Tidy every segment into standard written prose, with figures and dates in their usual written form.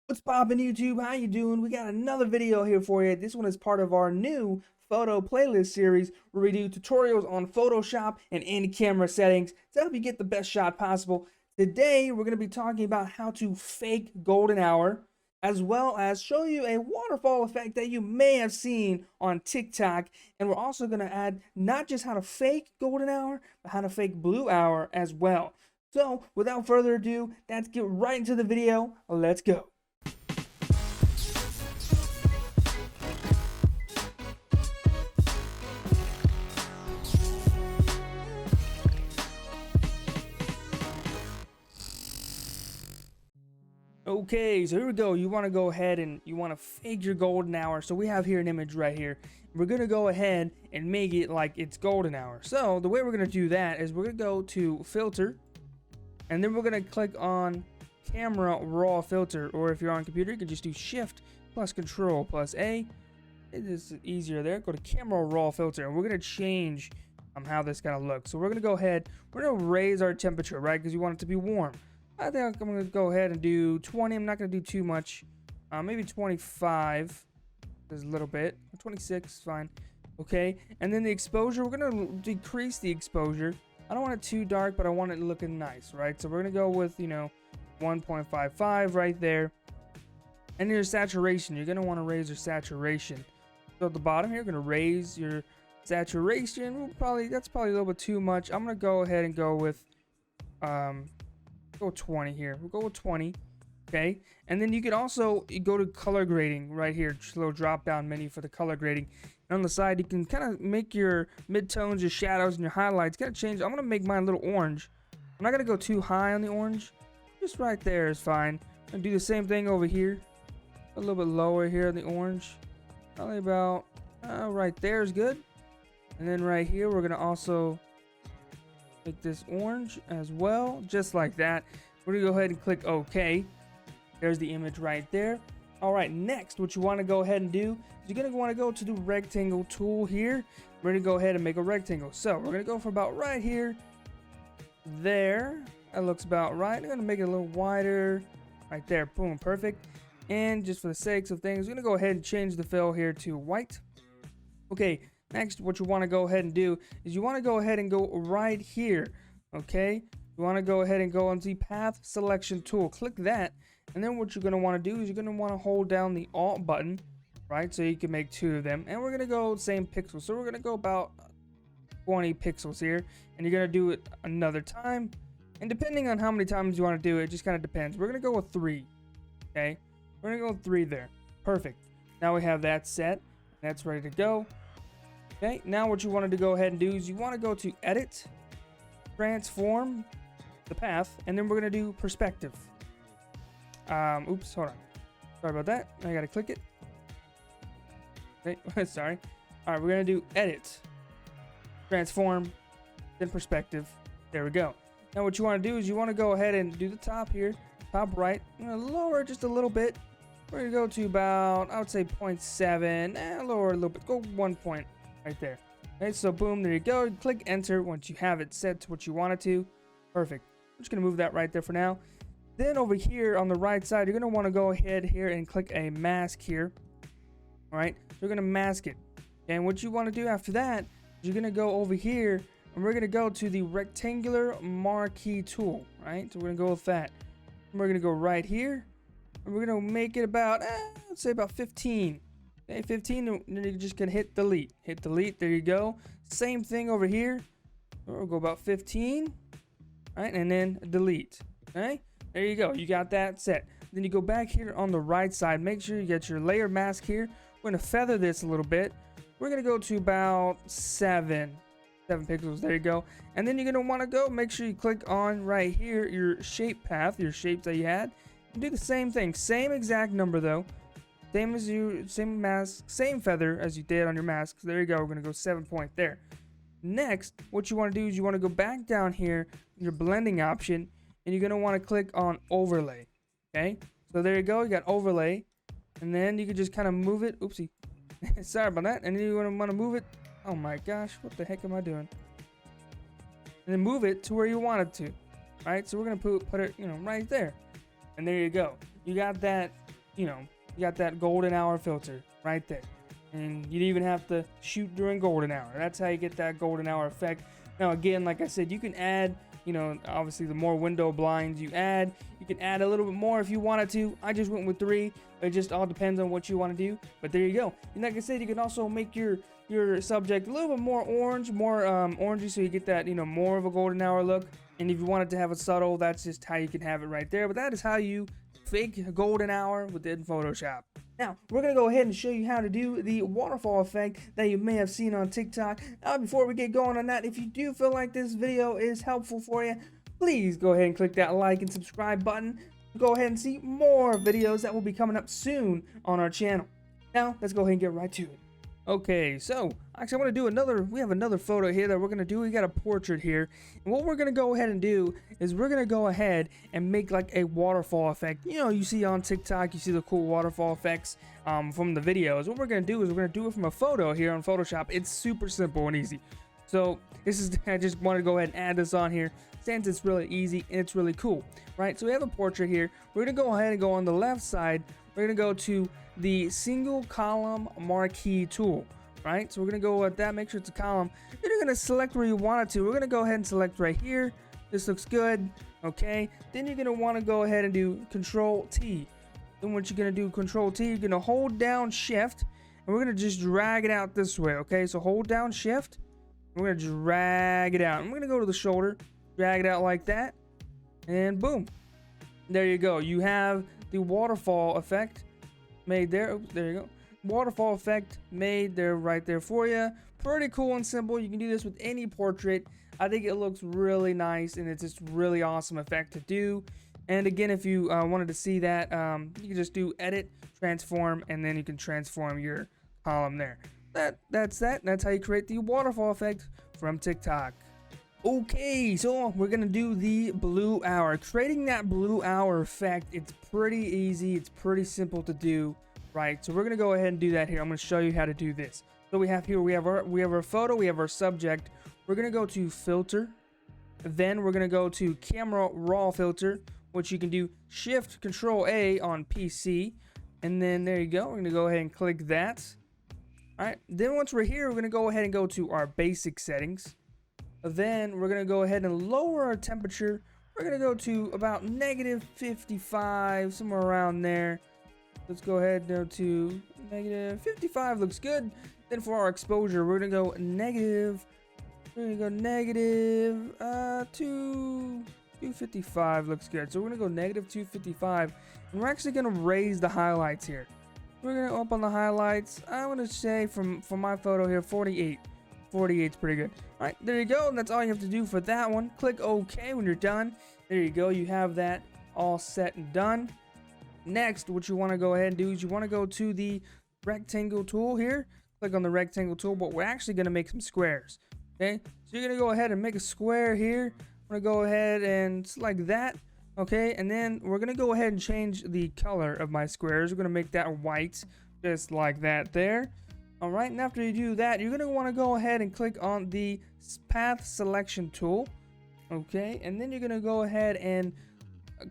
What's poppin' YouTube? How you doing? We got another video here for you. This one is part of our new photo playlist series where we do tutorials on Photoshop and in-camera settings to help you get the best shot possible. Today we're going to be talking about how to fake golden hour, as well as show you a waterfall effect that you may have seen on TikTok. And we're also going to add not just how to fake golden hour, but how to fake blue hour as well. So without further ado, let's get right into the video. Let's go. Okay, so here we go. You want to go ahead and you want to fake your golden hour. So we have here an image right here. We're going to go ahead and make it like it's golden hour. So the way we're going to do that is we're going to go to filter, and then we're going to click on camera raw filter. Or if you're on a computer, you can just do shift plus control plus A. It is easier there. Go to camera raw filter, and we're going to change how this kind of looks. So we're going to go ahead. We're going to raise our temperature, right? Because you want it to be warm. I think I'm going to go ahead and do 20. I'm not going to do too much. Maybe 25. There's a little bit. 26 is fine. Okay. And then the exposure, we're going to decrease the exposure. I don't want it too dark, but I want it looking nice, right? So we're going to go with, 1.55 right there. And your saturation, you're going to want to raise your saturation. So at the bottom here, you're going to raise your saturation. That's probably a little bit too much. I'm going to go ahead and go with, go 20 here. We'll go with 20. Okay, and then you can also go to color grading right here. Just a little drop down menu for the color grading. And on the side, you can kind of make your midtones, your shadows, and your highlights. Kind of change. I'm gonna make mine a little orange. I'm not gonna go too high on the orange. Just right there is fine. I'm gonna do the same thing over here. A little bit lower here on the orange. Probably about right there is good. And then right here, we're gonna also make this orange as well, just like that. We're gonna go ahead and click OK. There's the image right there. All right, next, what you want to go ahead and do is you're gonna want to go to the rectangle tool here. We're gonna go ahead and make a rectangle. So we're gonna go for about right here. There, that looks about right. I'm gonna make it a little wider. Right there, boom, perfect. And just for the sakes of things, we're gonna go ahead and change the fill here to white. Okay. Next, what you want to go ahead and do is you want to go ahead and go right here, okay? You want to go ahead and go on the path selection tool. Click that, and then what you're going to want to do is you're going to want to hold down the Alt button, right? So you can make two of them, and we're going to go same pixels. So we're going to go about 20 pixels here, and you're going to do it another time. And depending on how many times you want to do it, just kind of depends. We're going to go with 3, okay? We're going to go with 3 there. Perfect. Now we have that set. That's ready to go. Okay, now what you wanted to go ahead and do is you want to go to edit, transform the path, and then we're going to do perspective. Oops, hold on. Sorry about that. I got to click it. Okay, sorry. All right, we're going to do edit, transform, then perspective. There we go. Now what you want to do is you want to go ahead and do the top here, top right. I'm going to lower it just a little bit. We're going to go to about, I would say 0.7, lower a little bit, go 1 point. Right there. Okay, so boom, there you go. Click enter once you have it set to what you want it to. Perfect. I'm just gonna move that right there for now. Then over here on the right side, you're gonna want to go ahead here and click a mask here. All right, so you're gonna mask it. And what you want to do after that is you're gonna go over here and we're gonna go to the rectangular marquee tool. Right, so we're gonna go with that. And we're gonna go right here and we're gonna make it about, let's say about 15. Okay, 15, then you're just gonna hit delete. Hit delete, there you go. Same thing over here. We'll go about 15, right, and then delete. Okay, there you go. You got that set. Then you go back here on the right side. Make sure you get your layer mask here. We're gonna feather this a little bit. We're gonna go to about 7 pixels. There you go. And then you're gonna want to go. Make sure you click on right here your shape path, your shapes that you had. And do the same thing. Same exact number though. Same mask, same feather as you did on your mask. So there you go. We're gonna go 7 point there. Next, what you want to do is you want to go back down here, your blending option, and you're gonna want to click on overlay. Okay, so there you go. You got overlay, and then you can just kind of move it. Oopsie, sorry about that. And then you want to move it. Oh my gosh, what the heck am I doing? And then move it to where you want it to. Right, so we're gonna put it, right there. And there you go. You got that you got that golden hour filter right there. And you'd even have to shoot during golden hour. That's how you get that golden hour effect. Now again, like I said, you can add, obviously the more window blinds you can add a little bit more if you wanted to. I just went with 3. It just all depends on what you want to do. But there you go. And like I said, you can also make your subject a little bit more orange, more orangey, so you get that, more of a golden hour look. And if you wanted to have it subtle, that's just how you can have it right there. But that is how you fake a golden hour within Photoshop. Now, we're going to go ahead and show you how to do the waterfall effect that you may have seen on TikTok. Before we get going on that, if you do feel like this video is helpful for you, please go ahead and click that like and subscribe button. Go ahead and see more videos that will be coming up soon on our channel. Now, let's go ahead and get right to it. Okay, so actually I want to do we have another photo here that we're going to do. We got a portrait here. And what we're going to go ahead and do is we're going to go ahead and make like a waterfall effect. You see on TikTok, you see the cool waterfall effects from the videos. What we're going to do is we're going to do it from a photo here on Photoshop. It's super simple and easy. So I just wanted to go ahead and add this on here since it's really easy and it's really cool, right? So we have a portrait here. We're going to go ahead and go on the left side. We're going to go to the single column marquee tool, right? So we're going to go with that, make sure it's a column. Then you're going to select where you want it to. We're going to go ahead and select right here. This looks good, okay? Then you're going to want to go ahead and do Control T. Then what you're going to do, Control T, you're going to hold down Shift, and we're going to just drag it out this way, okay? So hold down Shift, we're going to drag it out. I'm going to go to the shoulder, drag it out like that, and boom. There you go. You have the waterfall effect made there. Oops, there you go. Waterfall effect made there, right there for you. Pretty cool and simple. You can do this with any portrait. I think it looks really nice, and it's just really awesome effect to do. And again, if you wanted to see that, you can just do Edit, Transform, and then you can transform your column there. That's how you create the waterfall effect from TikTok. Okay, so we're gonna do the blue hour. Creating that blue hour effect, it's pretty easy, it's pretty simple to do, right? So we're gonna go ahead and do that here. I'm gonna show you how to do this. So we have our photo, we have our subject. We're gonna go to filter, then we're gonna go to camera raw filter, which you can do Shift Control A on PC, and then there you go. We're gonna go ahead and click that. All right, then once we're here, we're gonna go ahead and go to our basic settings. Then we're going to go ahead and lower our temperature. We're going to go to about -55, somewhere around there. Let's go ahead and go to -55, looks good. Then for our exposure, we're going to go negative 255, looks good. So we're going to go -255, and we're actually going to raise the highlights here. We're going to up on the highlights. I want to say from my photo here, 48. 48 is pretty good. All right, there you go. And that's all you have to do for that one. Click OK when you're done. There you go. You have that all set and done. Next, what you want to go ahead and do is you want to go to the rectangle tool here. Click on the rectangle tool, but we're actually going to make some squares. Okay, so you're going to go ahead and make a square here. I'm going to go ahead and select that. Okay, and then we're going to go ahead and change the color of my squares. We're going to make that white, just like that there. All right, and after you do that, you're going to want to go ahead and click on the path selection tool. Okay, and then you're going to go ahead and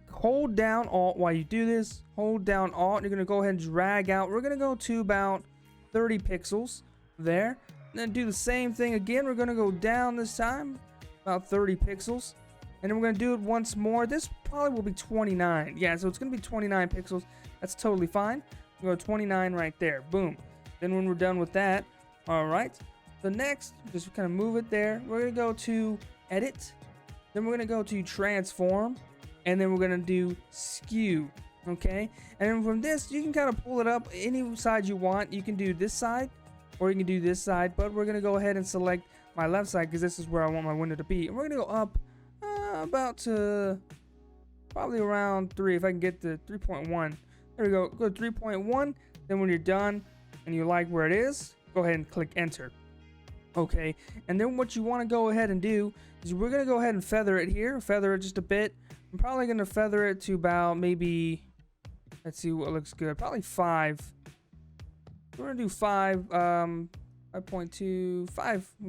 hold down Alt while you do this. Hold down Alt. You're going to go ahead and drag out. We're going to go to about 30 pixels there. And then do the same thing again. We're going to go down this time, about 30 pixels. And then we're going to do it once more. This probably will be 29. Yeah, so it's going to be 29 pixels. That's totally fine. We'll go 29 right there. Boom. Then when we're done with that, all right, the next, just kind of move it there. We're going to go to Edit. Then we're going to go to Transform. And then we're going to do Skew. Okay. And then from this, you can kind of pull it up any side you want. You can do this side or you can do this side. But we're going to go ahead and select my left side because this is where I want my window to be. And we're going to go up about to probably around 3 if I can get to 3.1. There we go. Go to 3.1. Then when you're done and you like where it is, go ahead and click Enter. Okay, and then what you want to go ahead and do is we're going to go ahead and feather it here. Feather it just a bit. I'm probably going to feather it to about maybe, let's see what looks good. Probably 5. We're going to do 5, 5.25. We're going to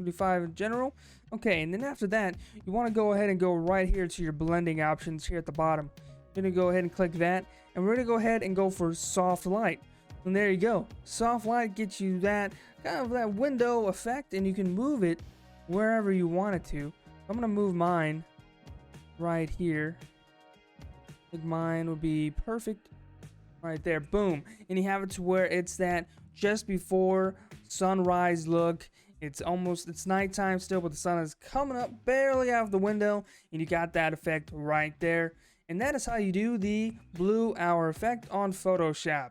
do 5 in general. Okay, and then after that, you want to go ahead and go right here to your blending options here at the bottom. Gonna go ahead and click that, and we're gonna go ahead and go for soft light. And there you go. Soft light gets you that kind of that window effect, and you can move it wherever you want it to. I'm gonna move mine right here. I think mine would be perfect right there. Boom. And you have it to where it's that just before sunrise look. It's nighttime still, but the sun is coming up barely out of the window, and you got that effect right there. And that is how you do the blue hour effect on Photoshop.